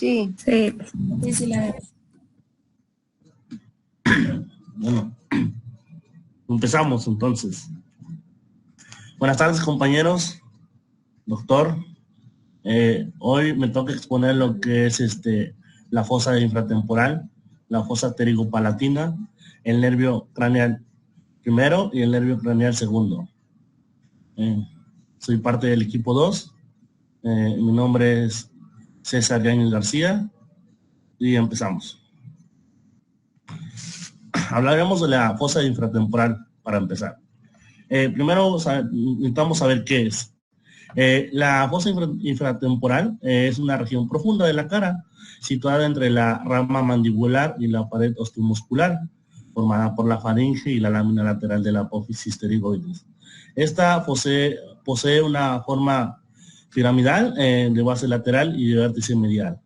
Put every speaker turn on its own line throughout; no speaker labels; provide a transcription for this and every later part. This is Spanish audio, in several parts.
Sí.
Sí.
Sí, sí, la veo.
Bueno, empezamos entonces. Buenas tardes, compañeros, doctor. Hoy me toca exponer lo que es la fosa infratemporal, la fosa pterigopalatina, el nervio craneal primero y el nervio craneal segundo. Soy parte del equipo 2. Mi nombre es César Yáñez García y empezamos. Hablaremos de la fosa infratemporal para empezar. Primero necesitamos saber qué es. La fosa infratemporal es una región profunda de la cara, situada entre la rama mandibular y la pared osteomuscular, formada por la faringe y la lámina lateral de la apófisis pterigoides. Esta posee una forma piramidal de base lateral y de vértice medial.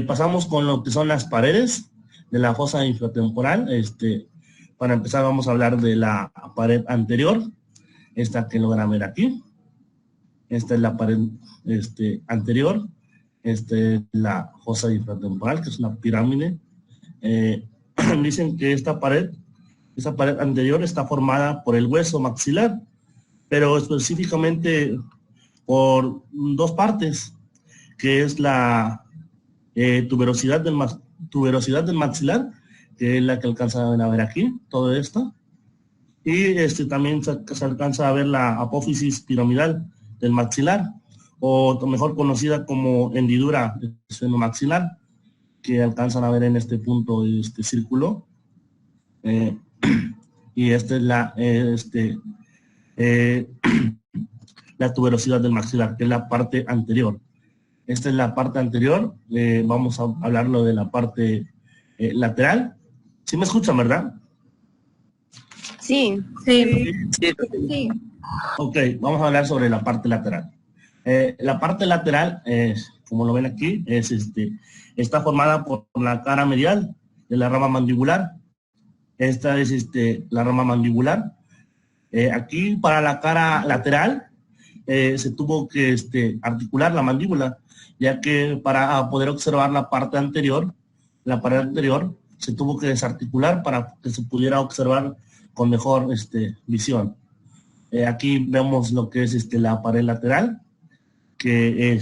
Pasamos con lo que son las paredes de la fosa infratemporal. Para empezar vamos a hablar de la pared anterior, esta que logran ver aquí. Esta es la pared anterior. Esta es la fosa infratemporal, que es una pirámide. Dicen que esa pared anterior está formada por el hueso maxilar, pero específicamente por dos partes, que es la tuberosidad del maxilar, que es la que alcanzan a ver aquí, todo esto. Y también se alcanza a ver la apófisis piramidal del maxilar, o mejor conocida como hendidura esfenomaxilar, que alcanzan a ver en este punto, este círculo. Y esta es la tuberosidad del maxilar, que es la parte anterior. Esta es la parte anterior. Vamos a hablarlo de la parte lateral. ¿Sí me escuchan, verdad?
Sí.
Sí.
Sí.
Ok, vamos a hablar sobre la parte lateral. La parte lateral, como lo ven aquí, está formada por la cara medial de la rama mandibular. Esta es la rama mandibular. Aquí para la cara lateral se tuvo que articular la mandíbula, ya que para poder observar la pared anterior, se tuvo que desarticular para que se pudiera observar con mejor visión. Aquí vemos lo que es la pared lateral, que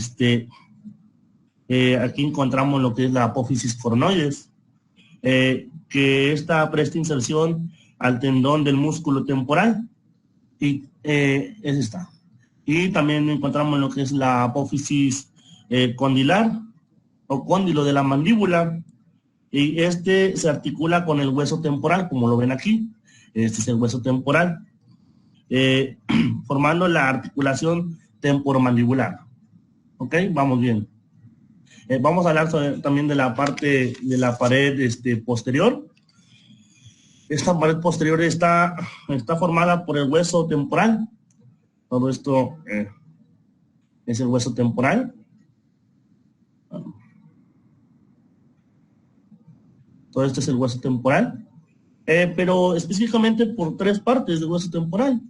aquí encontramos lo que es la apófisis coronoides, que esta presta inserción al tendón del músculo temporal, y es esta. Y también encontramos lo que es la apófisis condilar o cóndilo de la mandíbula, y se articula con el hueso temporal, como lo ven aquí. Este es el hueso temporal, formando la articulación temporomandibular. Ok, vamos bien. Vamos a hablar también de la parte de la pared posterior. Esta pared posterior está formada por el hueso temporal. Todo esto es el hueso temporal. Todo esto es el hueso temporal. Pero específicamente por tres partes del hueso temporal,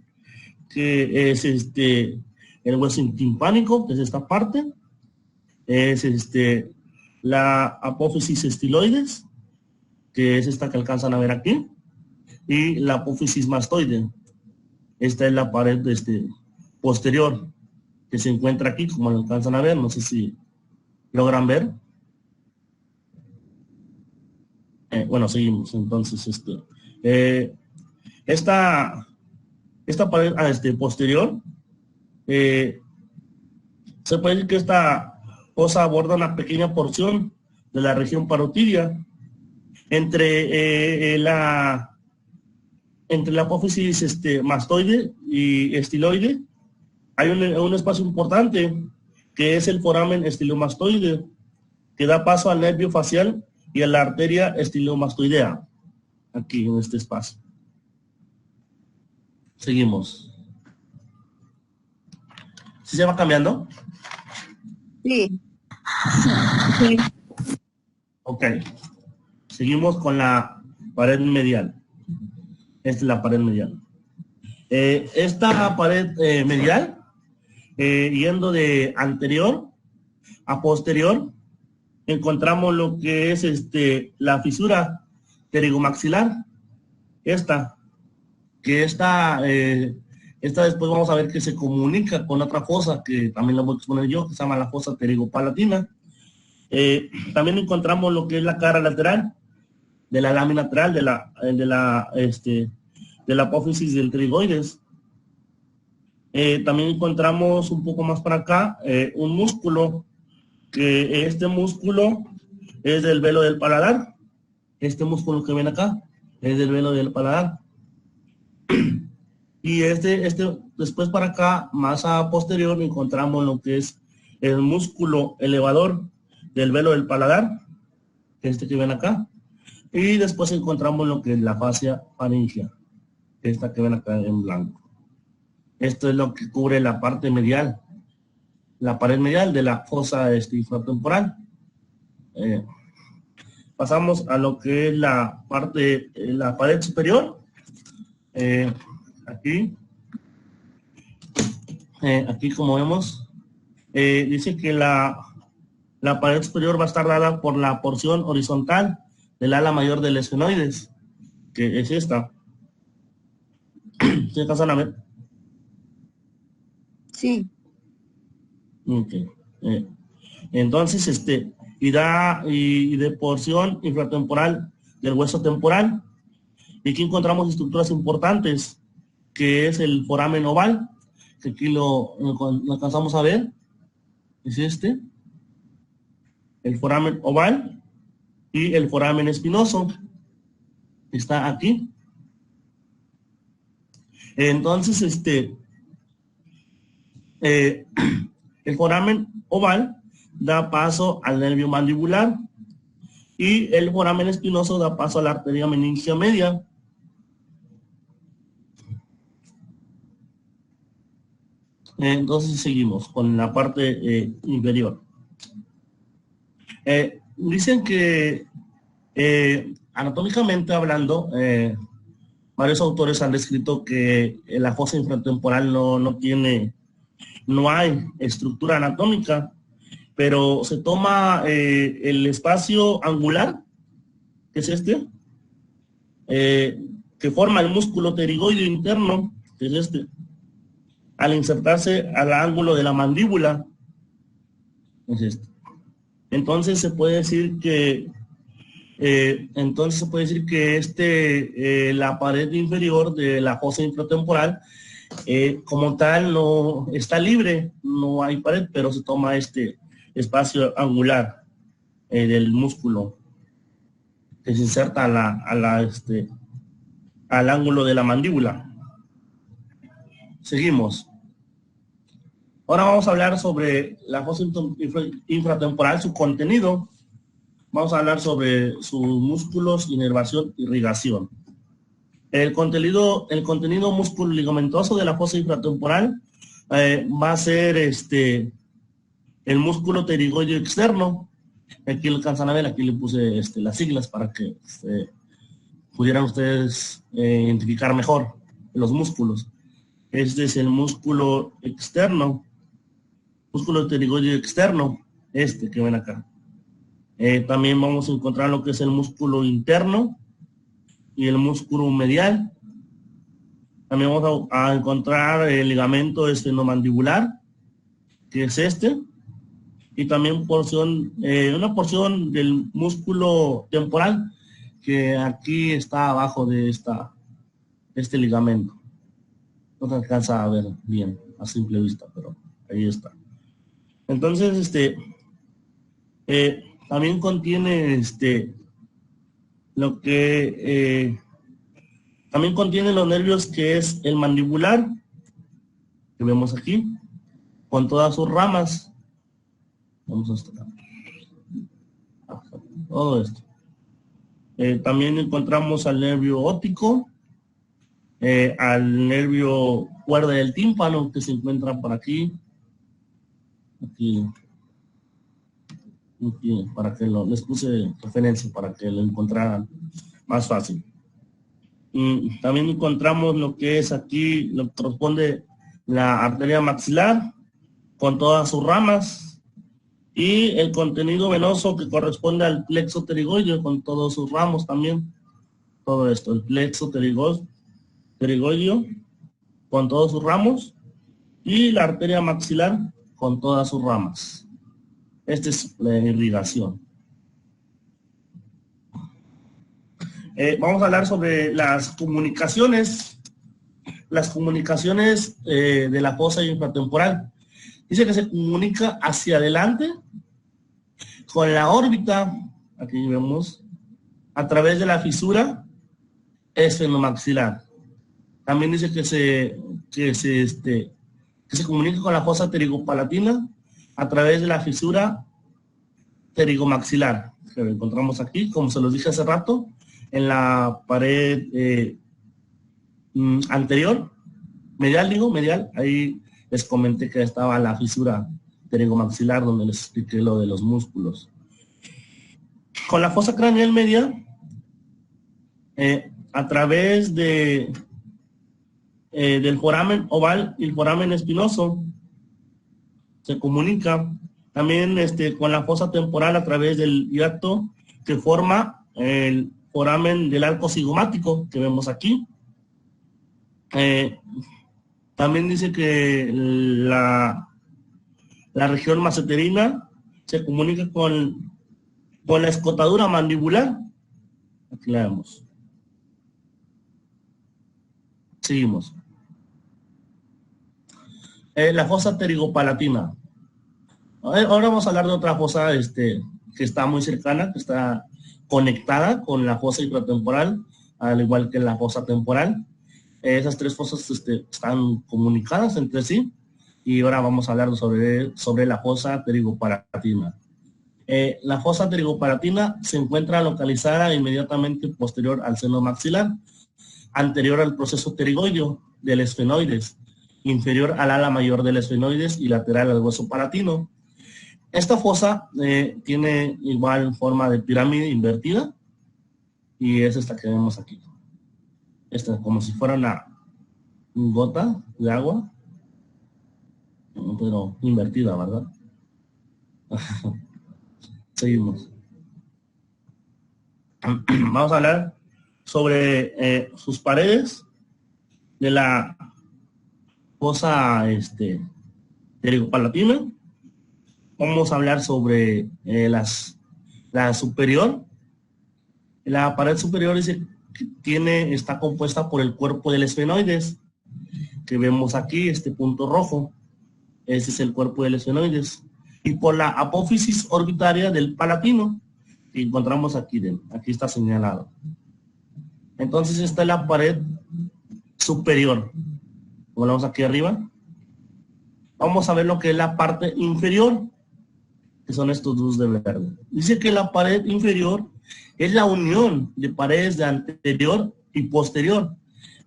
que es el hueso timpánico, que es esta parte, es la apófisis estiloides, que es esta que alcanzan a ver aquí, y la apófisis mastoide. Esta es la pared posterior que se encuentra aquí, como lo alcanzan a ver. No sé si logran ver. Bueno, seguimos. Entonces, esta pared posterior, se puede decir que esta fosa aborda una pequeña porción de la región parotidia entre la apófisis mastoide y estiloide. Hay un espacio importante que es el foramen estilomastoide, que da paso al nervio facial y a la arteria estilomastoidea, aquí en este espacio. Seguimos. ¿Sí se va cambiando?
Sí.
Sí.
Ok. Seguimos con la pared medial. Esta es la pared medial. Esta pared medial, yendo de anterior a posterior encontramos lo que es la fisura pterigomaxilar, esta después vamos a ver que se comunica con otra fosa que también la voy a exponer yo, que se llama la fosa pterigopalatina. También encontramos lo que es la cara lateral de la lámina lateral de la apófisis del pterigoides. También encontramos un poco más para acá un músculo, que este músculo es del velo del paladar. Este músculo que ven acá es del velo del paladar. Y después para acá, más a posterior, encontramos lo que es el músculo elevador del velo del paladar, este que ven acá. Y después encontramos lo que es la fascia faríngea, esta que ven acá en blanco. Esto es lo que cubre la parte medial, la pared medial de la fosa infratemporal. Pasamos a lo que es la pared superior. Aquí como vemos, dice que la pared superior va a estar dada por la porción horizontal del ala mayor del esfenoides, que es esta. ¿Se alcanzan a ver?
Sí.
Okay. Entonces, y de porción infratemporal del hueso temporal. Y aquí encontramos estructuras importantes, que es el foramen oval, que aquí lo alcanzamos a ver. Es el foramen oval, y el foramen espinoso está aquí. Entonces, el foramen oval da paso al nervio mandibular y el foramen espinoso da paso a la arteria meningia media. Entonces seguimos con la parte inferior. Dicen que anatómicamente hablando, varios autores han descrito que la fosa infratemporal no hay estructura anatómica, pero se toma el espacio angular, que es que forma el músculo pterigoideo interno, que es al insertarse al ángulo de la mandíbula, es Entonces se puede decir que la pared inferior de la fosa infratemporal como tal no está libre, no hay pared, pero se toma este espacio angular del músculo que se inserta al ángulo de la mandíbula. Seguimos. Ahora vamos a hablar sobre la fosa infratemporal, su contenido. Vamos a hablar sobre sus músculos, inervación, irrigación. El contenido músculo ligamentoso de la fosa infratemporal va a ser el músculo pterigoideo externo. Aquí lo alcanzan a ver, aquí le puse las siglas para que pudieran ustedes identificar mejor los músculos. Este es el músculo externo, músculo pterigoideo externo, que ven acá. También vamos a encontrar lo que es el músculo interno y el músculo medial. También vamos a encontrar el ligamento estenomandibular, que es y también una porción del músculo temporal, que aquí está abajo de este ligamento. No se alcanza a ver bien a simple vista, pero ahí está. Entonces, también contiene también contiene los nervios, que es el mandibular, que vemos aquí, con todas sus ramas. Vamos a estar todo esto. También encontramos al nervio óptico, al nervio cuerda del tímpano, que se encuentra por aquí. Aquí para que les puse referencia para que lo encontraran más fácil. Y también encontramos lo que es aquí, lo que corresponde la arteria maxilar con todas sus ramas. Y el contenido venoso que corresponde al plexo pterigoideo con todos sus ramos también. Todo esto, el plexo pterigoideo con todos sus ramos y la arteria maxilar con todas sus ramas. Esta es la irrigación. Vamos a hablar sobre las comunicaciones. Las comunicaciones de la fosa infratemporal. Dice que se comunica hacia adelante con la órbita, aquí vemos, a través de la fisura esfenomaxilar. También dice que se comunica con la fosa pterigopalatina a través de la fisura pterigomaxilar, que lo encontramos aquí, como se los dije hace rato, en la pared anterior, medial, ahí les comenté que estaba la fisura pterigomaxilar donde les expliqué lo de los músculos. Con la fosa craneal media, a través del foramen oval y el foramen espinoso, se comunica también con la fosa temporal a través del hiato que forma el foramen del arco cigomático que vemos aquí. También dice que la región maceterina se comunica con la escotadura mandibular. Aquí la vemos. Seguimos. La fosa pterigopalatina. Ahora vamos a hablar de otra fosa que está muy cercana, que está conectada con la fosa infratemporal, al igual que la fosa temporal. Esas tres fosas están comunicadas entre sí y ahora vamos a hablar sobre la fosa pterigopalatina. La fosa pterigopalatina se encuentra localizada inmediatamente posterior al seno maxilar, anterior al proceso pterigoideo del esfenoides, inferior al ala mayor del esfenoides y lateral al hueso palatino. Esta fosa tiene igual forma de pirámide invertida y es esta que vemos aquí. Esta como si fuera una gota de agua, pero invertida, ¿verdad? Seguimos. Vamos a hablar sobre sus paredes de la fosa pterigopalatina. Vamos a hablar sobre la superior. La pared superior dice que está compuesta por el cuerpo del esfenoides, que vemos aquí, este punto rojo. Ese es el cuerpo del esfenoides. Y por la apófisis orbitaria del palatino, que encontramos aquí está señalado. Entonces esta es la pared superior. Volvemos aquí arriba. Vamos a ver lo que es la parte inferior, que son estos dos de verde. Dice que la pared inferior es la unión de paredes de anterior y posterior.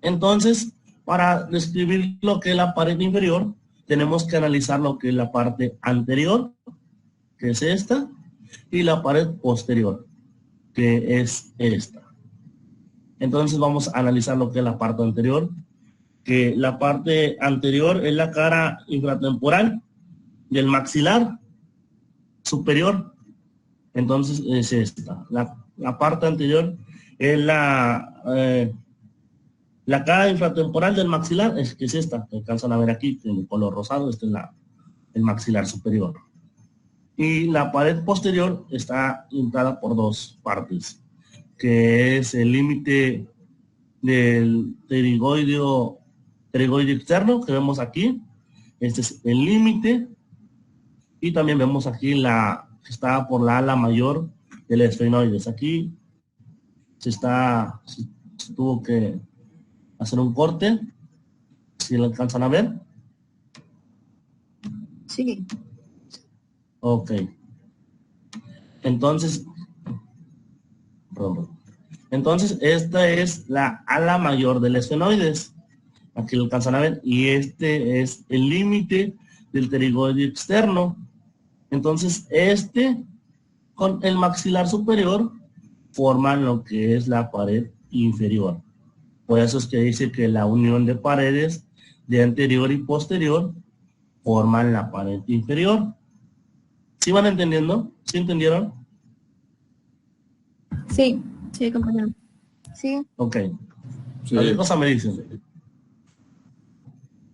Entonces, para describir lo que es la pared inferior, tenemos que analizar lo que es la parte anterior, que es esta, y la pared posterior, que es esta. Entonces vamos a analizar lo que es la parte anterior, que la parte anterior es la cara infratemporal del maxilar superior. Entonces es esta. La parte anterior es la cara infratemporal del maxilar, que es esta, que alcanzan a ver aquí, en el color rosado. Este es el maxilar superior. Y la pared posterior está pintada por dos partes, que es el límite del pterigoideo externo, que vemos aquí. Este es el límite. Y también vemos aquí que está por la ala mayor del esfenoides. Aquí se tuvo que hacer un corte, si lo alcanzan a ver.
Sí.
Ok. Entonces, esta es la ala mayor del esfenoides. Aquí lo alcanzan a ver. Y este es el límite del pterigoideo externo. Entonces, con el maxilar superior forman lo que es la pared inferior. Por eso es que dice que la unión de paredes de anterior y posterior forman la pared inferior. ¿Sí van entendiendo? ¿Sí entendieron?
Sí.
Sí, compañero. Sí.
Ok.
Sí.
Cualquier cosa me dicen.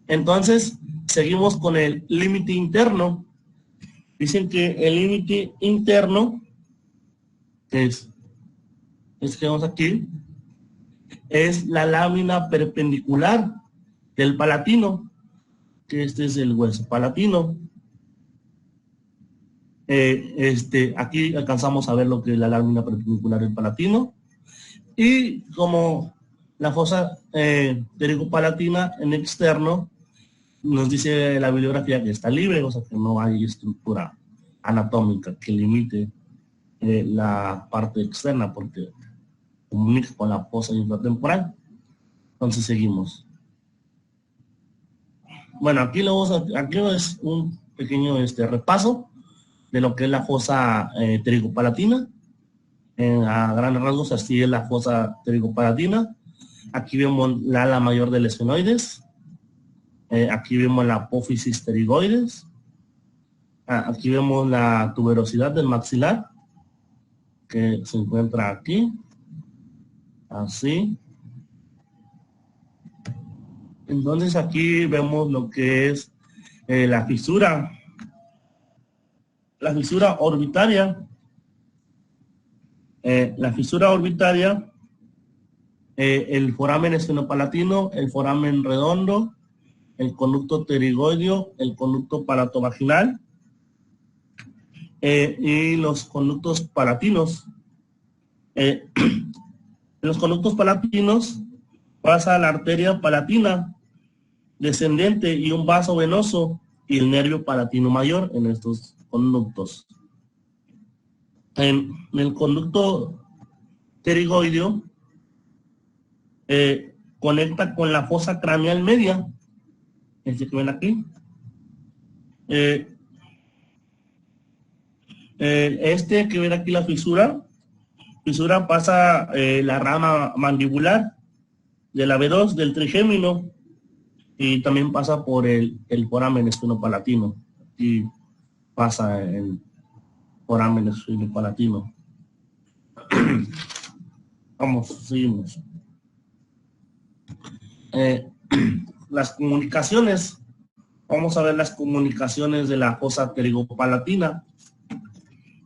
Entonces, seguimos con el límite interno. Dicen que el límite interno es que vemos aquí, es la lámina perpendicular del palatino, que este es el hueso palatino. Aquí alcanzamos a ver lo que es la lámina perpendicular del palatino. Y como la fosa ptericopalatina en externo, nos dice la bibliografía que está libre, o sea que no hay estructura anatómica que limite la parte externa porque comunica con la fosa infratemporal. Entonces seguimos. Bueno, aquí es un pequeño repaso de lo que es la fosa ptericopalatina. A grandes rasgos, así es la fosa ptericopalatina. Aquí vemos la ala mayor del esfenoides. Aquí vemos la apófisis pterigoides. Aquí vemos la tuberosidad del maxilar, que se encuentra aquí. Así. Entonces aquí vemos lo que es la fisura orbitaria. La fisura orbitaria, el foramen esfenopalatino, el foramen redondo, el conducto pterigoideo, el conducto palatovaginal y los conductos palatinos. En los conductos palatinos pasa la arteria palatina descendente y un vaso venoso y el nervio palatino mayor en estos conductos. En el conducto pterigoideo conecta con la fosa craneal media, este que ven aquí. Este que ven aquí, la fisura pasa la rama mandibular de la B2 del trigémino y también pasa por el foramen esfenopalatino. Aquí pasa el foramen esfenopalatino. Vamos, seguimos. Las comunicaciones. Vamos a ver las comunicaciones de la fosa ptericopalatina.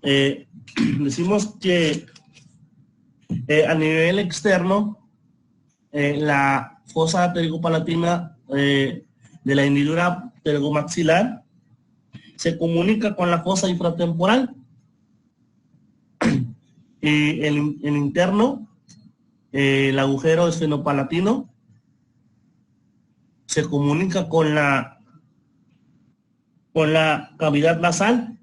Decimos que a nivel externo, la fosa ptericopalatina de la hendidura pterigomaxilar se comunica con la fosa infratemporal. Y el interno, el agujero esfenopalatino, se comunica con la cavidad nasal.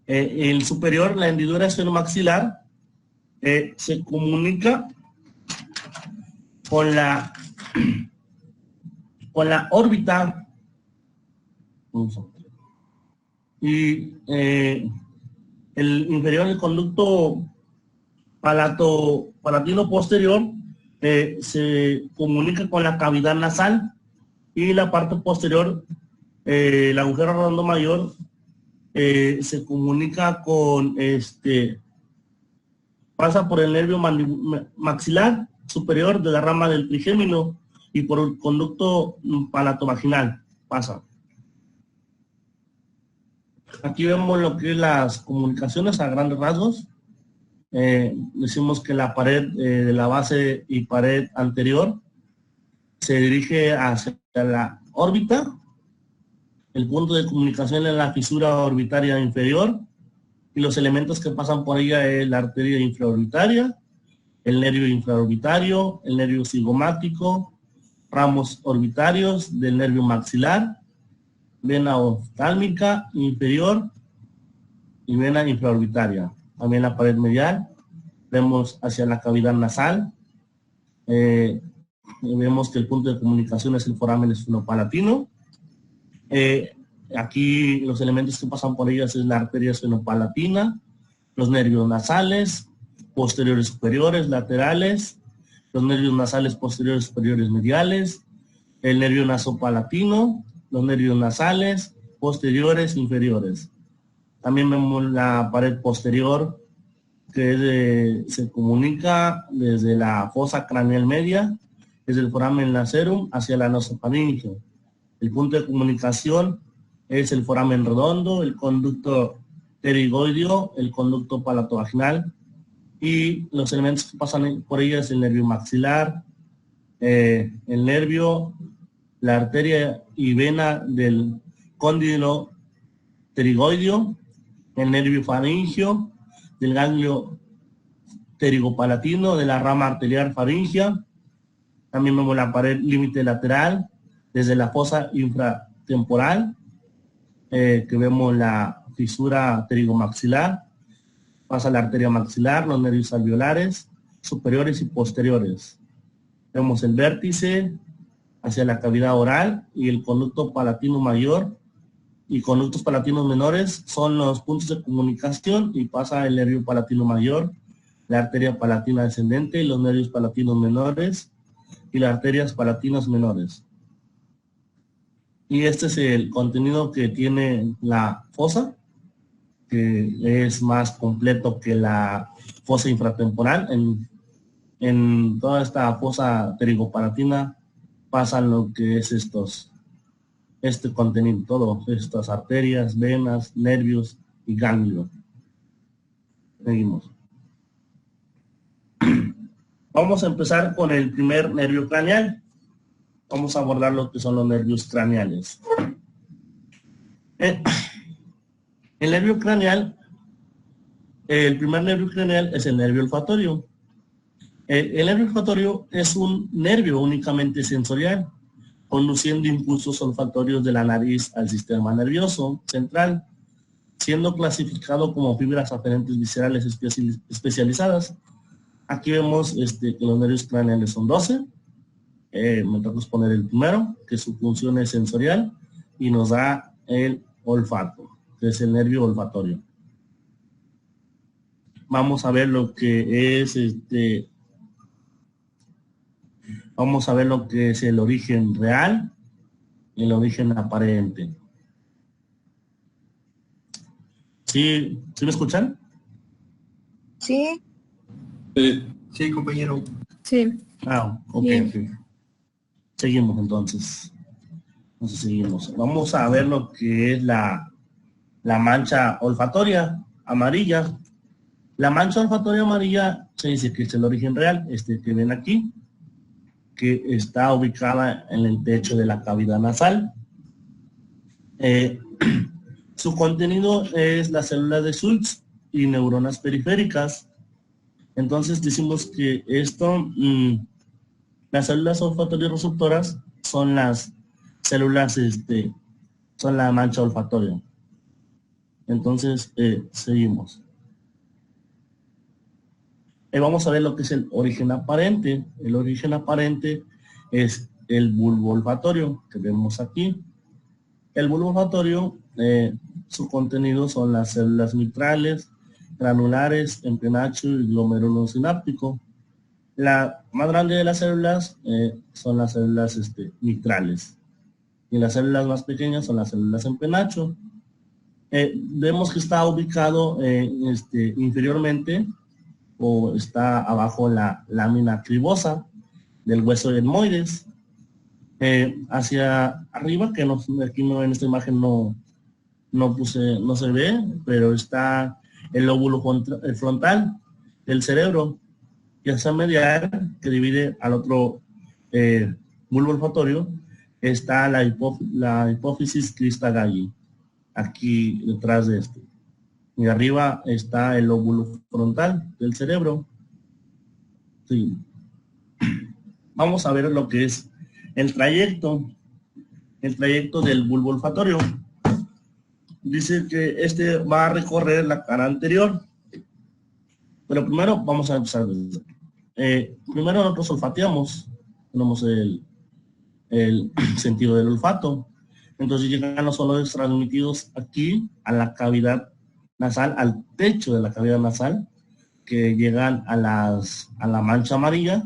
El superior, la hendidura esfenomaxilar, se comunica con la órbita. Y el inferior del conducto palatino posterior se comunica con la cavidad nasal y la parte posterior, el agujero redondo mayor, se comunica con pasa por el nervio maxilar superior de la rama del trigémino y por el conducto palatovaginal pasa. Aquí vemos lo que es las comunicaciones a grandes rasgos. Decimos que la pared de la base y pared anterior se dirige hacia la órbita. El punto de comunicación es la fisura orbitaria inferior y los elementos que pasan por ella es la arteria infraorbitaria, el nervio infraorbitario, el nervio cigomático, ramos orbitarios del nervio maxilar, vena oftálmica inferior y vena infraorbitaria. También la pared medial, vemos hacia la cavidad nasal, vemos que el punto de comunicación es el foramen esfenopalatino. Aquí los elementos que pasan por ellas es la arteria esfenopalatina, los nervios nasales, posteriores superiores, laterales, los nervios nasales posteriores superiores mediales, el nervio nasopalatino, los nervios nasales, posteriores, inferiores. También vemos la pared posterior, que se comunica desde la fosa craneal media, desde el foramen lacerum hacia la nasofaringeo. El punto de comunicación es el foramen redondo, el conducto pterigoideo, el conducto palatovaginal, y los elementos que pasan por ella es el nervio maxilar, el nervio, la arteria y vena del cóndilo pterigoideo, el nervio faringio, del ganglio pterigopalatino, de la rama arterial faringea. También vemos la pared límite lateral, desde la fosa infratemporal, que vemos la fisura pterigomaxilar, pasa la arteria maxilar, los nervios alveolares, superiores y posteriores. Vemos el vértice hacia la cavidad oral y el conducto palatino mayor y conductos palatinos menores son los puntos de comunicación, y pasa el nervio palatino mayor, la arteria palatina descendente y los nervios palatinos menores y las arterias palatinas menores. Y este es el contenido que tiene la fosa, que es más completo que la fosa infratemporal. En toda esta fosa pterigopalatina pasan lo que es este contenido, todas estas arterias, venas, nervios y ganglios. Seguimos. Vamos a empezar con el primer nervio craneal. Vamos a abordar lo que son los nervios craneales. El nervio craneal, el primer nervio craneal es el nervio olfatorio. El nervio olfatorio es un nervio únicamente sensorial, conduciendo impulsos olfatorios de la nariz al sistema nervioso central, siendo clasificado como fibras aferentes viscerales especializadas. Aquí vemos que los nervios craneales son 12. Me toca poner el primero, que su función es sensorial, y nos da el olfato, que es el nervio olfatorio. Vamos a ver lo que es vamos a ver lo que es el origen real y el origen aparente. ¿Sí me escuchan?
Sí.
Sí, compañero.
Sí.
Ok,
Bien.
ok. Seguimos entonces. Seguimos. Vamos a ver lo que es la mancha olfatoria amarilla. La mancha olfatoria amarilla se dice que es el origen real, que ven aquí, que está ubicada en el techo de la cavidad nasal. Su contenido es las células de Schultz y neuronas periféricas. Entonces decimos que las células olfatorias receptoras son las células, son la mancha olfatoria. Entonces, seguimos. Vamos a ver lo que es el origen aparente. El origen aparente es el bulbo olfatorio, que vemos aquí. El bulbo olfatorio, su contenido son las células mitrales, granulares, en penacho y glomérulo sináptico. La más grande de las células son las células mitrales, y las células más pequeñas son las células en penacho. Vemos que está ubicado inferiormente, o está abajo la lámina cribosa del hueso etmoides. Hacia arriba, que aquí en esta imagen no se ve, pero está el lóbulo frontal del cerebro, y hacia medial, que divide al otro bulbo olfatorio, está la hipófisis crista galli, aquí detrás de este. Y arriba está el lóbulo frontal del cerebro. Sí. Vamos a ver lo que es el trayecto del bulbo olfatorio. Dice que va a recorrer la cara anterior. Pero primero vamos a empezar desde primero nosotros olfateamos, tenemos el sentido del olfato. Entonces llegan los olores transmitidos aquí a la cavidad nasal, al techo de la cavidad nasal, que llegan a la mancha amarilla,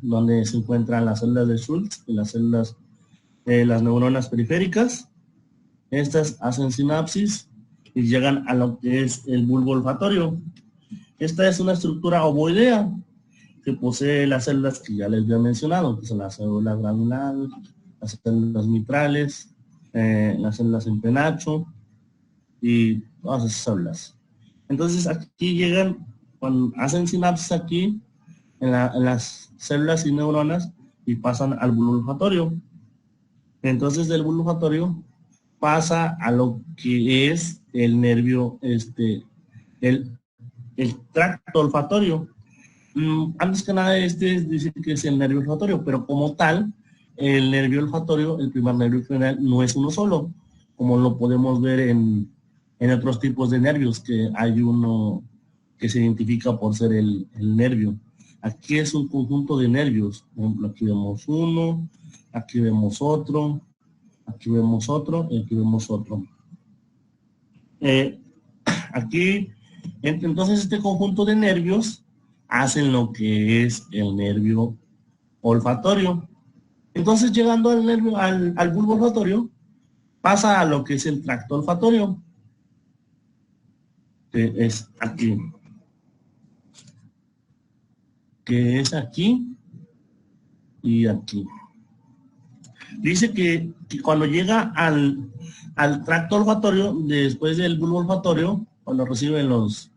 donde se encuentran las células de Schultz y las células las neuronas periféricas. Estas hacen sinapsis y llegan a lo que es el bulbo olfatorio. Esta es una estructura ovoidea que posee las células que ya les había mencionado, que son las células granulares, las células mitrales, las células en penacho y todas esas células. Entonces aquí llegan, cuando hacen sinapsis aquí, en las células y neuronas, y pasan al bulbo olfatorio. Entonces del bulbo olfatorio pasa a lo que es el nervio, el tracto olfatorio. Antes que nada, dice que es el nervio olfatorio, pero como tal, el nervio olfatorio, el primer nervio general, no es uno solo, como lo podemos ver en otros tipos de nervios, que hay uno que se identifica por ser el nervio. Aquí es un conjunto de nervios. Por ejemplo, aquí vemos uno, aquí vemos otro, aquí vemos otro y aquí vemos otro. Aquí, entonces este conjunto de nervios hacen lo que es el nervio olfatorio. Entonces, llegando al nervio, al bulbo olfatorio, pasa a lo que es el tracto olfatorio, que es aquí. Que es aquí y aquí. Dice que cuando llega al tracto olfatorio, después del bulbo olfatorio, cuando recibe los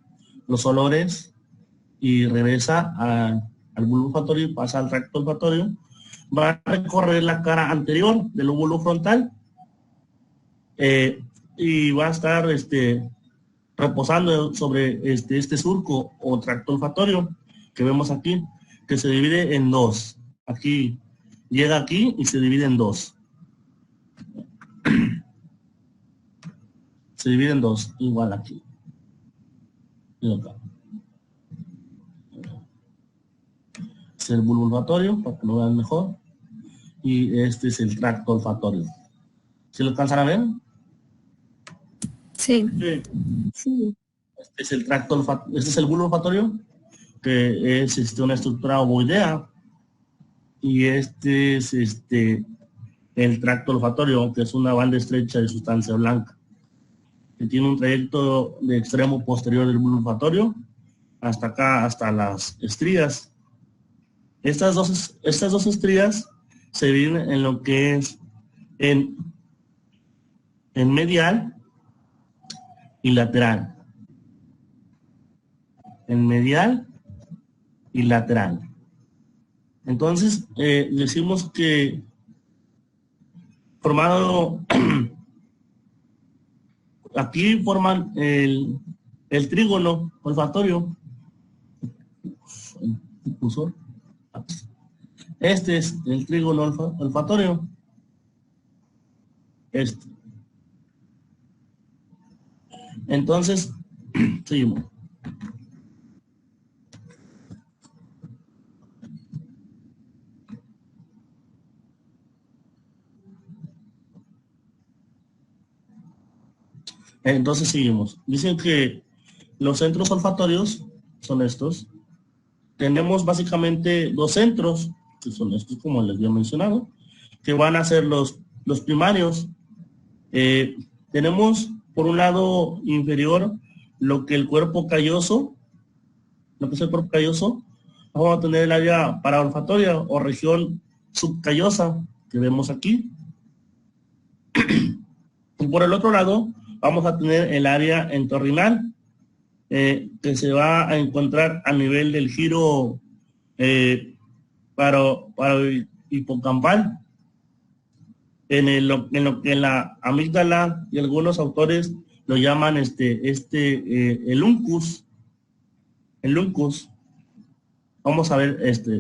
olores y regresa al bulbo olfatorio y pasa al tracto olfatorio, va a recorrer la cara anterior del lóbulo frontal y va a estar reposando sobre este surco o tracto olfatorio que vemos aquí, que se divide en dos. Aquí llega aquí y se divide en dos. Se divide en dos, igual aquí y acá. Es el bulbo olfatorio, para que lo vean mejor, y este es el tracto olfatorio. ¿Se lo alcanzan a ver?
Sí.
Sí.
Este es el tracto olfatorio, este es el bulbo olfatorio, que es una estructura ovoidea, y este es el tracto olfatorio, que es una banda estrecha de sustancia blanca, que tiene un trayecto de extremo posterior del bulbo olfatorio hasta acá, hasta las estrías. Estas dos estrías se dividen en lo que es en medial y lateral. En medial y lateral. Entonces, decimos que formado aquí forman el trígono olfatorio. Este es el trígono olfatorio. Entonces, seguimos. Entonces seguimos. Dicen que los centros olfatorios son estos. Tenemos básicamente dos centros, que son estos como les había mencionado, que van a ser los primarios. Tenemos por un lado inferior lo que el cuerpo calloso, lo que es el cuerpo calloso. Vamos a tener el área paraolfatoria o región subcallosa que vemos aquí. Y por el otro lado vamos a tener el área entorrinal, que se va a encontrar a nivel del giro para hipocampal, en lo que la amígdala y algunos autores lo llaman el uncus. El uncus. Vamos a ver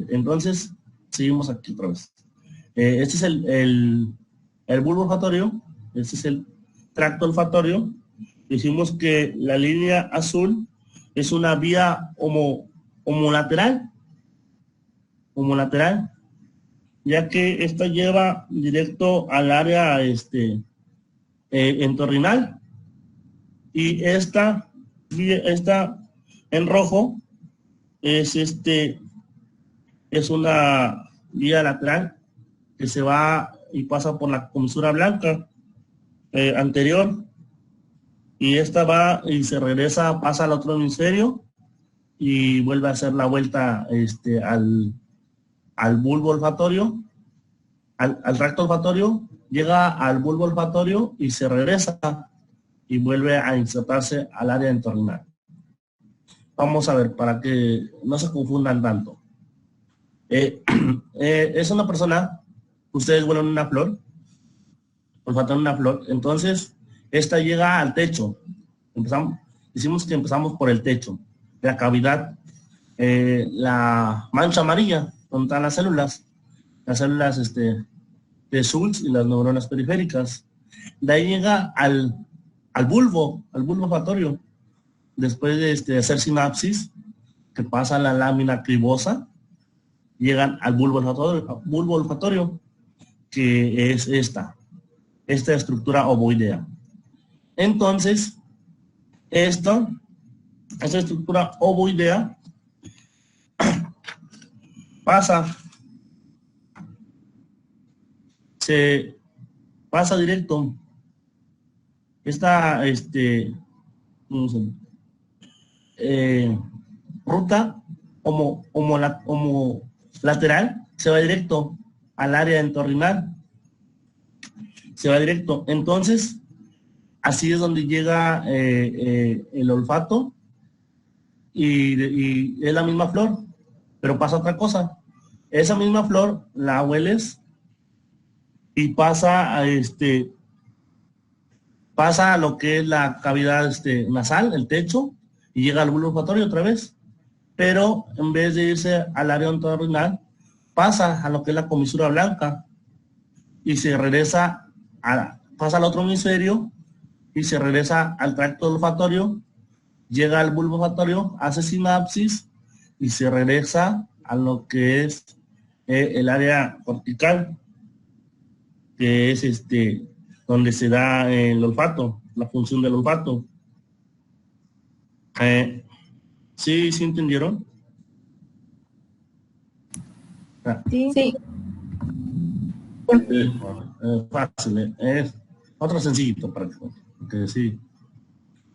entonces seguimos aquí otra vez. Este es el bulbo olfatorio, este es el tracto olfatorio. Decimos que la línea azul es una vía homolateral, ya que esta lleva directo al área entorrinal, y esta en rojo es una vía lateral que se va y pasa por la comisura blanca anterior, y esta va y se regresa, pasa al otro hemisferio y vuelve a hacer la vuelta al bulbo olfatorio, al tracto olfatorio, llega al bulbo olfatorio y se regresa y vuelve a insertarse al área entorrinal. Vamos a ver, para que no se confundan tanto. Es una persona, ustedes huelen una flor, olfatan una flor, entonces esta llega al techo. Decimos que empezamos por el techo, la cavidad, la mancha amarilla, donde están las células de Schultz y las neuronas periféricas. De ahí llega al bulbo olfatorio. Después de hacer sinapsis, que pasa la lámina cribosa, llegan al bulbo olfatorio, que es esta estructura ovoidea. Entonces, esta estructura ovoidea se pasa directo. Esta ruta lateral se va directo al área entorrinal. Se va directo. Entonces, así es donde llega el olfato y es la misma flor, pero pasa otra cosa. Esa misma flor la hueles y pasa a lo que es la cavidad nasal, el techo, y llega al bulbo olfatorio otra vez. Pero en vez de irse al área entorrinal, pasa a lo que es la comisura blanca y se regresa pasa al otro hemisferio y se regresa al tracto olfatorio, llega al bulbo olfatorio, hace sinapsis y se regresa a lo que es el área cortical, que es donde se da el olfato, la función del olfato. ¿Sí entendieron?
Sí.
Fácil, es otro sencillito para que sí.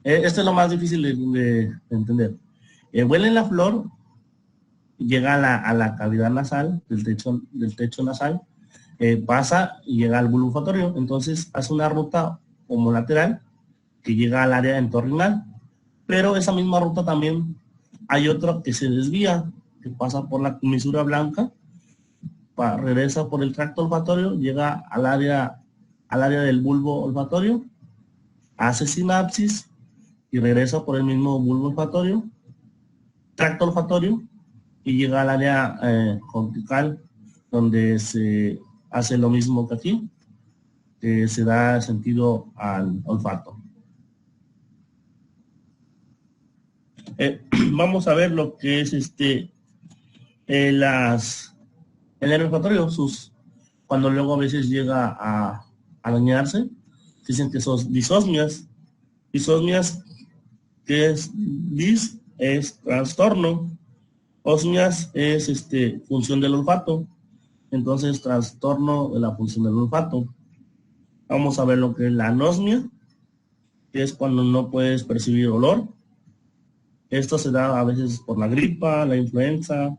Esto es lo más difícil de entender. Huele la flor, llega a la cavidad nasal, del techo nasal, pasa y llega al bulbo olfatorio. Entonces hace una ruta homolateral que llega al área entorrinal, pero esa misma ruta también hay otra que se desvía, que pasa por la comisura blanca, regresa por el tracto olfatorio, llega al área del bulbo olfatorio, hace sinapsis y regresa por el mismo bulbo olfatorio, tracto olfatorio, y llega al área cortical, donde se hace lo mismo que aquí, que se da sentido al olfato. Vamos a ver lo que es el nervio olfatorio, cuando luego a veces llega a dañarse, dicen que son disosmias. Disosmias, que es es trastorno, osmias es función del olfato, entonces trastorno de la función del olfato. Vamos a ver lo que es la anosmia, que es cuando no puedes percibir olor. Esto se da a veces por la gripa, la influenza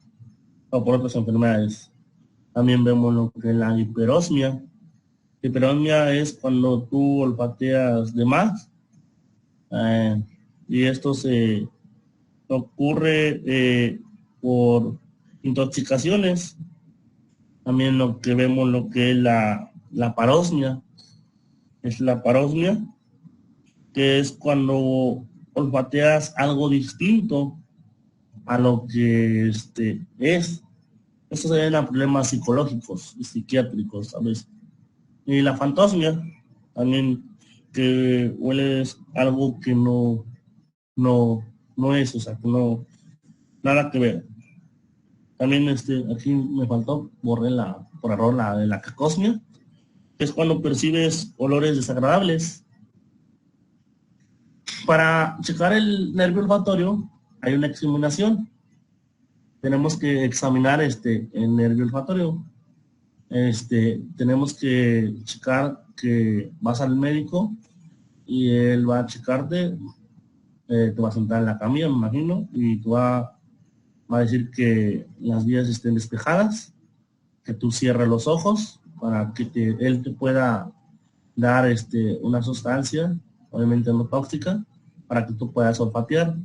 o por otras enfermedades. También vemos lo que es la hiperosmia. Hiperosmia es cuando tú olfateas de más, y esto se ocurre por intoxicaciones. También lo que vemos lo que es la parosmia. Es la parosmia, que es cuando olfateas algo distinto a lo que es. Esto se debe a problemas psicológicos y psiquiátricos a veces. Y la fantosmia, también, que hueles algo que no es, o sea, que no, nada que ver. También aquí me faltó, borré por error la de la cacosmia, que es cuando percibes olores desagradables. Para checar el nervio olfatorio hay una examinación. Tenemos que examinar el nervio olfatorio. tenemos que checar que vas al médico y él va a checarte, te va a sentar en la camilla, me imagino, y tú va a decir que las vías estén despejadas, que tú cierres los ojos para que él te pueda dar una sustancia, obviamente no tóxica, para que tú puedas olfatear.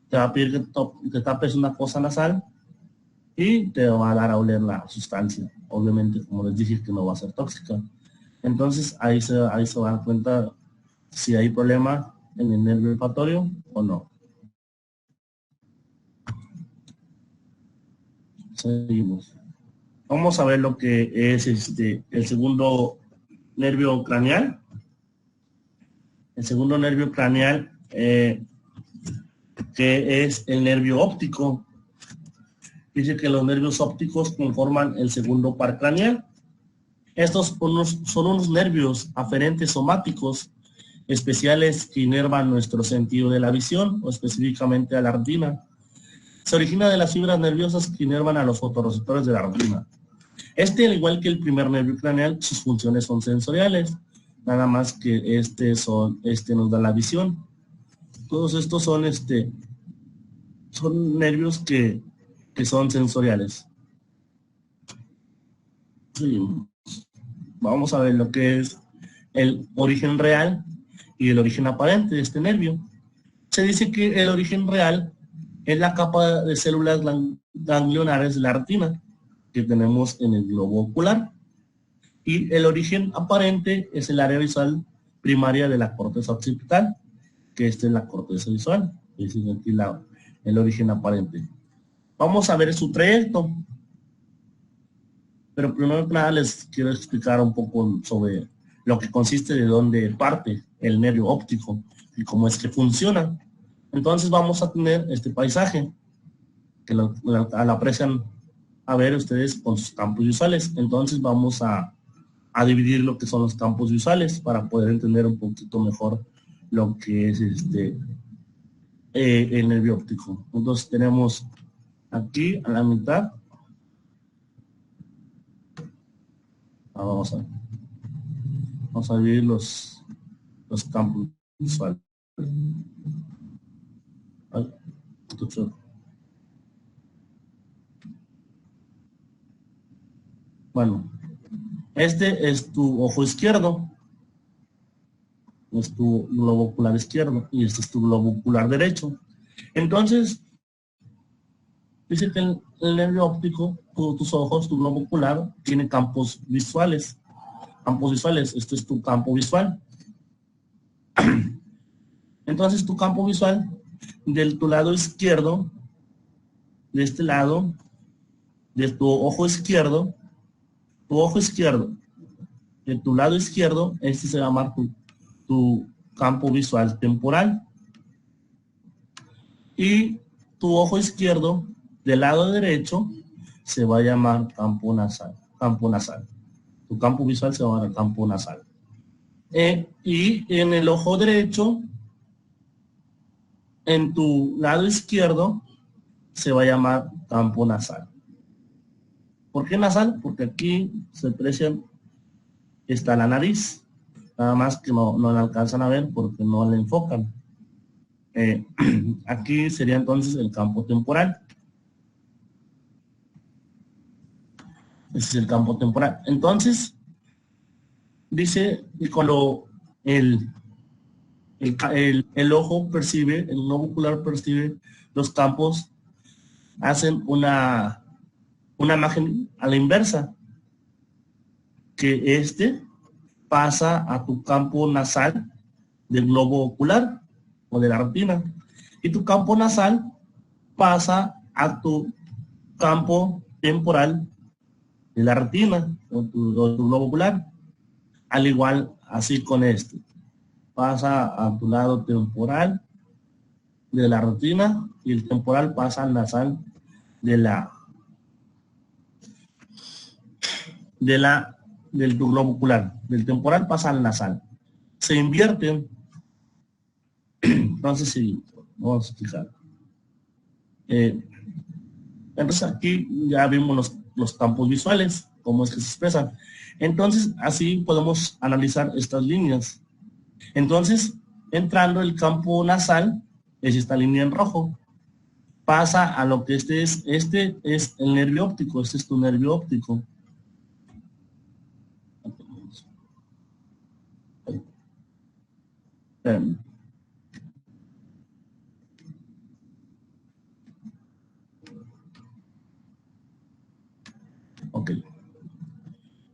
Te va a pedir que te tapes una fosa nasal y te va a dar a oler la sustancia. Obviamente, como les dije, que no va a ser tóxica. Entonces, ahí se va a dar cuenta si hay problema en el nervio olfatorio o no. Seguimos. Vamos a ver lo que es el segundo nervio craneal. El segundo nervio craneal, que es el nervio óptico. Dice que los nervios ópticos conforman el segundo par craneal. Estos son unos nervios aferentes somáticos especiales que inervan nuestro sentido de la visión, o específicamente a la retina. Se origina de las fibras nerviosas que inervan a los fotorreceptores de la retina. Al igual que el primer nervio craneal, sus funciones son sensoriales, nada más que nos da la visión. Todos estos son nervios que son sensoriales. Sí. Vamos a ver lo que es el origen real y el origen aparente de este nervio. Se dice que el origen real es la capa de células ganglionares de la retina que tenemos en el globo ocular, y el origen aparente es el área visual primaria de la corteza occipital, que esta es la corteza visual. Es aquí el origen aparente. Vamos a ver su trayecto. Pero primero que nada les quiero explicar un poco sobre lo que consiste, de dónde parte el nervio óptico y cómo es que funciona. Entonces vamos a tener este paisaje que lo aprecian a ver ustedes con sus campos visuales. Entonces vamos a dividir lo que son los campos visuales para poder entender un poquito mejor lo que es el nervio óptico. Entonces tenemos aquí a la mitad. Vamos a dividir los campos visuales. Bueno, este es tu ojo izquierdo, es tu globo ocular izquierdo, y este es tu globo ocular derecho. Entonces, dice que el nervio óptico, tus ojos, tu globo ocular, tiene campos visuales. Campos visuales, este es tu campo visual. Entonces, tu campo visual, de tu lado izquierdo, de este lado, de tu ojo izquierdo, de tu lado izquierdo, este se va a llamar tu campo visual temporal. Y tu ojo izquierdo, del lado derecho, se va a llamar campo nasal. Tu campo visual se va a llamar campo nasal. Y en el ojo derecho, en tu lado izquierdo, se va a llamar campo nasal. ¿Por qué nasal? Porque aquí se aprecia, está la nariz. Nada más que no la alcanzan a ver porque no la enfocan. Aquí sería entonces el campo temporal. Ese es el campo temporal. Entonces, dice, y cuando el ojo percibe, el globo ocular percibe los campos, hacen una imagen a la inversa, que pasa a tu campo nasal del globo ocular o de la retina, y tu campo nasal pasa a tu campo temporal de la retina o tu globo ocular. Al igual, así con pasa a tu lado temporal de la retina, y el temporal pasa al nasal del globo ocular. Del temporal pasa al nasal. Se invierten. Entonces, sí, vamos a explicar. Entonces aquí ya vimos los campos visuales. cómo es que se expresan. Entonces, así podemos analizar estas líneas. Entonces, entrando el campo nasal, es esta línea en rojo. Pasa a lo que este es el nervio óptico, este es tu nervio óptico. Ok.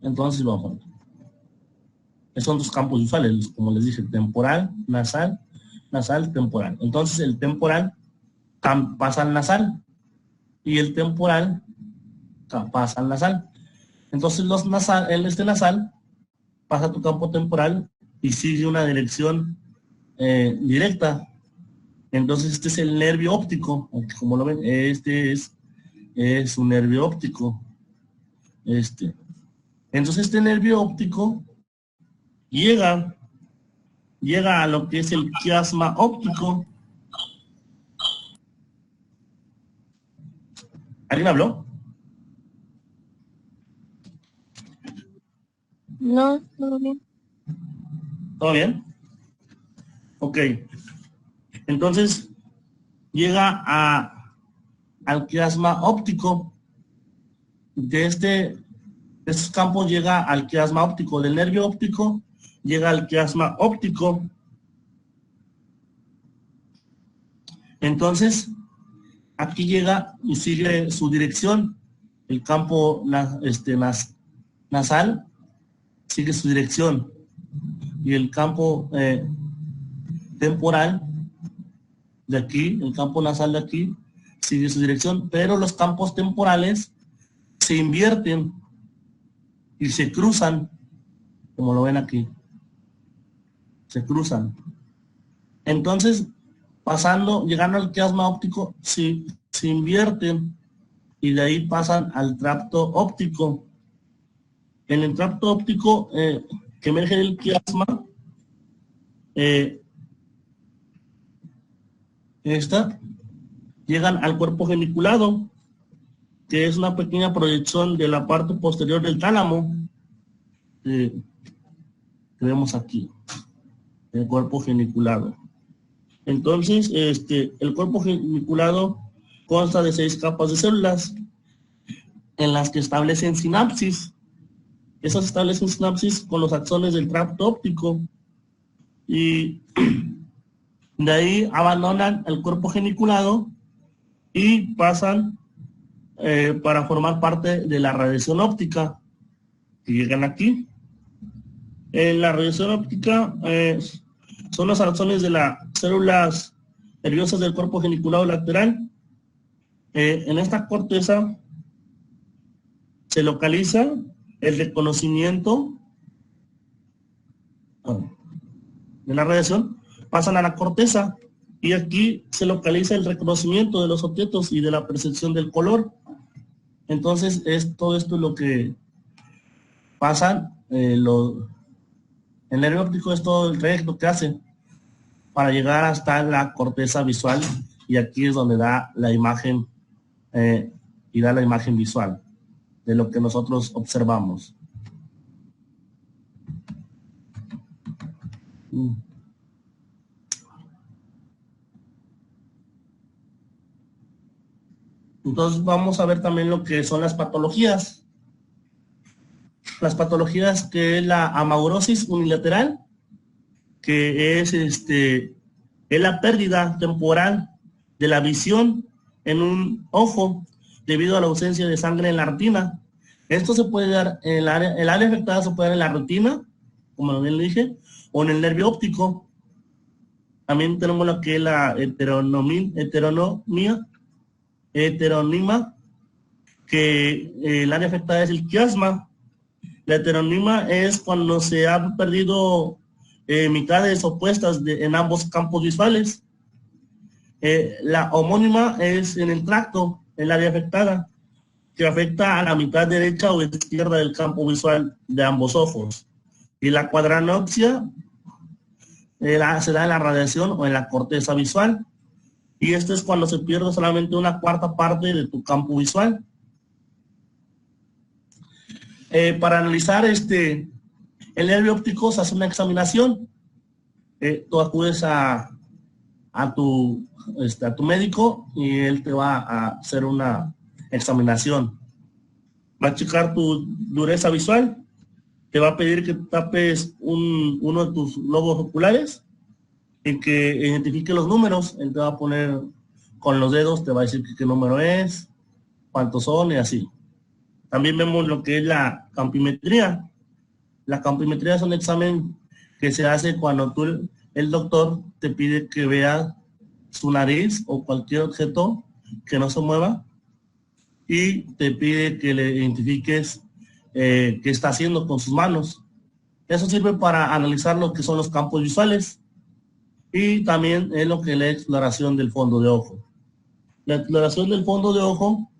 Entonces vamos a ver. Estos son dos campos visuales, como les dije, temporal, nasal, nasal, temporal. Entonces el temporal pasa al nasal y el temporal pasa al nasal. Entonces este nasal pasa a tu campo temporal y sigue una dirección directa. Entonces este es el nervio óptico, como lo ven, este es un nervio óptico. Entonces este nervio óptico llega a lo que es el quiasma óptico. ¿Alguien habló?
No, todo bien.
¿Todo bien? Ok. Entonces llega al quiasma óptico. De estos campos llega al quiasma óptico. Del nervio óptico llega al quiasma óptico. Entonces, aquí llega y sigue su dirección. El campo nasal sigue su dirección. Y el campo temporal de aquí, el campo nasal de aquí, sigue su dirección. Pero los campos temporales se invierten y se cruzan, como lo ven aquí. Se cruzan. Entonces, llegando al quiasma óptico, se invierten y de ahí pasan al tracto óptico. En el tracto óptico que emerge del quiasma, llegan al cuerpo geniculado, que es una pequeña proyección de la parte posterior del tálamo, que vemos aquí, el cuerpo geniculado. Entonces, el cuerpo geniculado consta de 6 capas de células en las que establecen sinapsis. Esas establecen sinapsis con los axones del tracto óptico y de ahí abandonan el cuerpo geniculado y pasan para formar parte de la radiación óptica, que llegan aquí. La radiación óptica son los axones de las células nerviosas del cuerpo geniculado lateral. En esta corteza se localiza el reconocimiento de la radiación, pasan a la corteza y aquí se localiza el reconocimiento de los objetos y de la percepción del color. Entonces todo esto es lo que pasa. El nervio óptico es todo el trayecto que hace para llegar hasta la corteza visual y aquí es donde da la imagen y da la imagen visual de lo que nosotros observamos. Entonces vamos a ver también lo que son las patologías. Las patologías, que es la amaurosis unilateral, que es la pérdida temporal de la visión en un ojo debido a la ausencia de sangre en la retina. Esto se puede dar en el área afectada, se puede dar en la retina, como bien le dije, o en el nervio óptico. También tenemos lo que es la heteronima, que el área afectada es el quiasma. La heteronima es cuando se han perdido mitades opuestas en ambos campos visuales. La homónima es en el tracto, el área afectada, que afecta a la mitad derecha o izquierda del campo visual de ambos ojos. Y la cuadranopsia se da en la radiación o en la corteza visual. Y esto es cuando se pierde solamente una cuarta parte de tu campo visual. Para analizar el nervio óptico se hace una examinación. Tú acudes a tu médico y él te va a hacer una examinación. Va a checar tu dureza visual, te va a pedir que tapes uno de tus globos oculares y que identifique los números. Él te va a poner con los dedos, te va a decir qué número es, cuántos son y así. También vemos lo que es la campimetría. La campimetría es un examen que se hace cuando el doctor te pide que vea su nariz o cualquier objeto que no se mueva y te pide que le identifiques qué está haciendo con sus manos. Eso sirve para analizar lo que son los campos visuales y también es lo que es la exploración del fondo de ojo. La exploración del fondo de ojo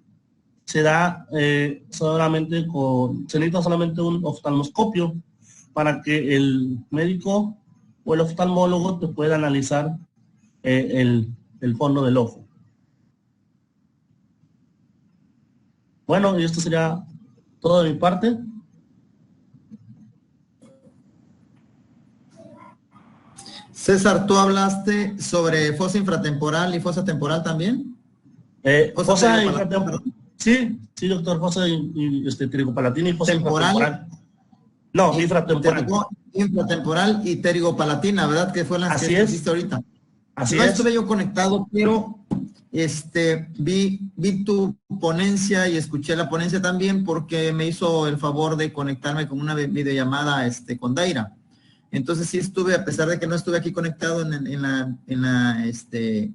se da se necesita solamente un oftalmoscopio para que el médico o el oftalmólogo te pueda analizar el fondo del ojo. Bueno, y esto sería todo de mi parte.
César, ¿tú hablaste sobre fosa infratemporal y fosa temporal también?
Fosa infratemporal. Sí, doctor, fosa pterigopalatina y fosa infratemporal. No, infratemporal.
Infratemporal y pterigopalatina, ¿verdad? Que fue las que hiciste ahorita.
Así
no
es.
Estuve yo conectado, pero vi tu ponencia y escuché la ponencia también porque me hizo el favor de conectarme con una videollamada con Daira. Entonces sí estuve, a pesar de que no estuve aquí conectado en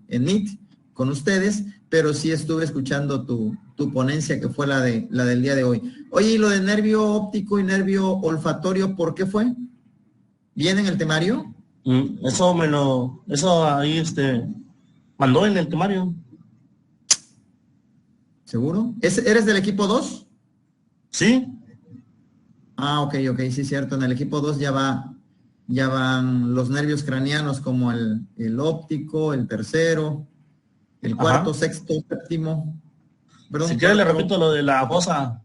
Meet con ustedes, pero sí estuve escuchando tu ponencia, que fue la del día de hoy. Oye, y lo de nervio óptico y nervio olfatorio, ¿por qué fue? ¿Viene en el temario?
Eso ahí mandó en el temario.
¿Seguro? ¿Eres del equipo 2?
Sí.
Ah, ok, sí, cierto. En el equipo 2 ya van los nervios craneanos como el óptico, el tercero, el cuarto, sexto, séptimo. Perdón,
si quiere le repito lo de las fosas,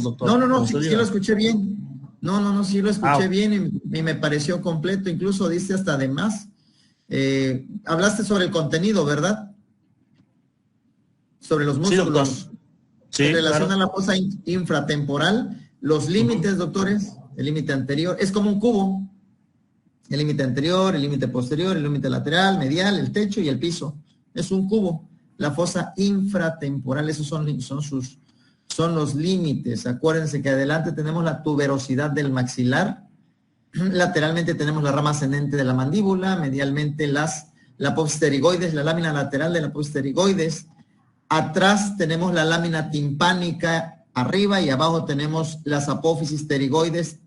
doctor.
No, sí lo escuché bien. No, sí lo escuché bien y me pareció completo, incluso dice hasta de más. Hablaste sobre el contenido, ¿verdad? Sobre los músculos.
Sí, doctor. Sí,
en relación a la fosa infratemporal, los límites, doctores, el límite anterior, es como un cubo. El límite anterior, el límite posterior, el límite lateral, medial, el techo y el piso. Es un cubo. La fosa infratemporal, esos son los límites. Acuérdense que adelante tenemos la tuberosidad del maxilar, lateralmente tenemos la rama ascendente de la mandíbula, medialmente la apófisis pterigoides, la lámina lateral de la apófisis pterigoides. Atrás tenemos la lámina timpánica, arriba y abajo tenemos las apófisis pterigoides,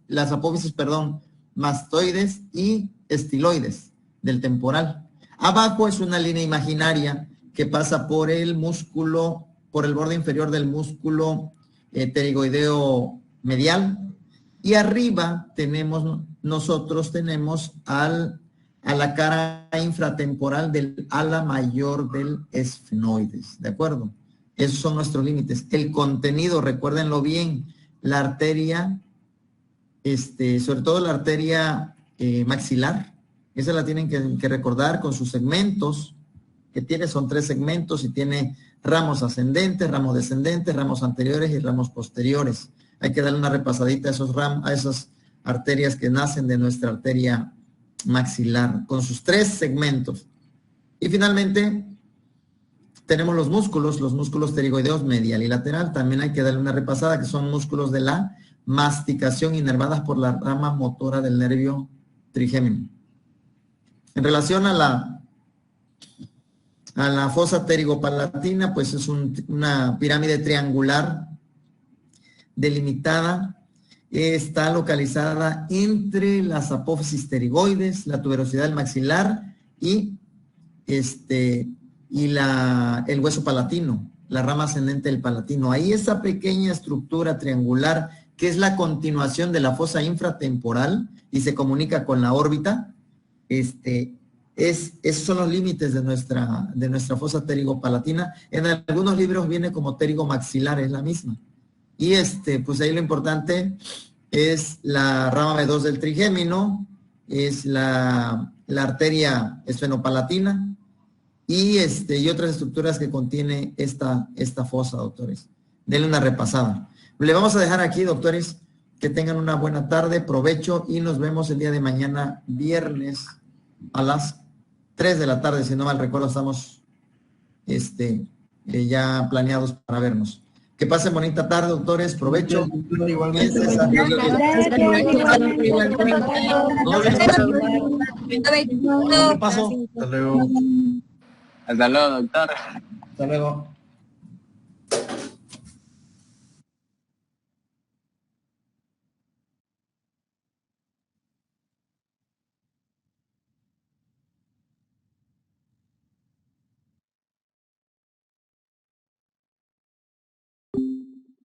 mastoides y estiloides del temporal. Abajo es una línea imaginaria que pasa por el músculo, por el borde inferior del músculo pterigoideo medial. Y arriba nosotros tenemos a la cara infratemporal del ala mayor del esfenoides, ¿de acuerdo? Esos son nuestros límites. El contenido, recuérdenlo bien, la arteria, sobre todo la arteria maxilar, esa la tienen que recordar con sus segmentos, que son 3 segmentos y tiene ramos ascendentes, ramos descendentes, ramos anteriores y ramos posteriores. Hay que darle una repasadita a esas arterias que nacen de nuestra arteria maxilar, con sus 3 segmentos. Y finalmente, tenemos los músculos pterigoideos medial y lateral. También hay que darle una repasada, que son músculos de la masticación inervadas por la rama motora del nervio trigémino. En relación a la fosa pterigopalatina, pues es una pirámide triangular delimitada. Está localizada entre las apófisis pterigoides, la tuberosidad del maxilar y el hueso palatino, la rama ascendente del palatino. Ahí esa pequeña estructura triangular que es la continuación de la fosa infratemporal y se comunica con la órbita, esos son los límites de nuestra fosa pterigopalatina. En algunos libros viene como pterigomaxilar, es la misma. Y pues ahí lo importante es la rama B2 del trigémino, es la arteria esfenopalatina y otras estructuras que contiene esta fosa, doctores. Denle una repasada. Le vamos a dejar aquí, doctores, que tengan una buena tarde, provecho, y nos vemos el día de mañana, viernes, a las 3 de la tarde, si no mal recuerdo, estamos ya planeados para vernos. Que pasen bonita tarde, doctores, provecho.
Igualmente.
¿Qué pasó?
Hasta luego.
Hasta luego, doctor.
Hasta luego.